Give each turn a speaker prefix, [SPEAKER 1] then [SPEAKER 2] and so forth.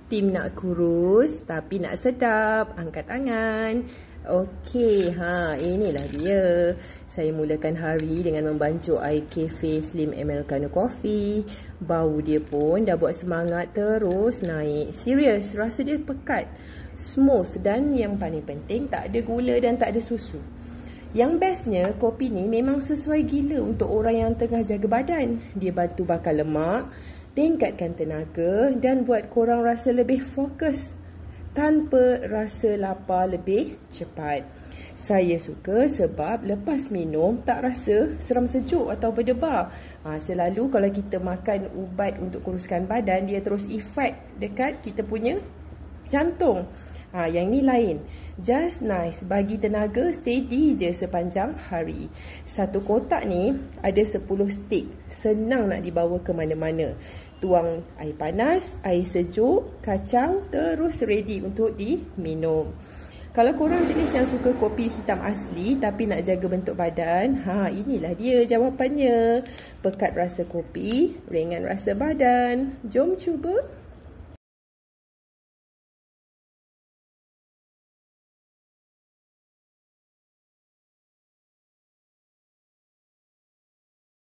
[SPEAKER 1] Tim nak kurus tapi nak sedap, angkat tangan. Okey, inilah dia. Saya mulakan hari dengan membancuk air cafe Slim Americano Coffee. Bau dia pun dah buat semangat terus naik. Serius, rasa dia pekat, smooth dan yang paling penting tak ada gula dan tak ada susu. Yang bestnya, kopi ni memang sesuai gila untuk orang yang tengah jaga badan. Dia bantu bakar lemak, tingkatkan tenaga dan buat korang rasa lebih fokus tanpa rasa lapar lebih cepat. Saya suka sebab lepas minum tak rasa seram sejuk atau berdebar. Selalu kalau kita makan ubat untuk kuruskan badan, dia terus efek dekat kita punya jantung. Yang ni lain. Just nice, bagi tenaga steady je sepanjang hari. Satu kotak ni ada 10 stick. Senang nak dibawa ke mana-mana. Tuang air panas, air sejuk, kacau, terus ready untuk diminum. Kalau korang jenis yang suka kopi hitam asli tapi nak jaga bentuk badan, inilah dia jawapannya. Pekat rasa kopi, ringan rasa badan. Jom cuba.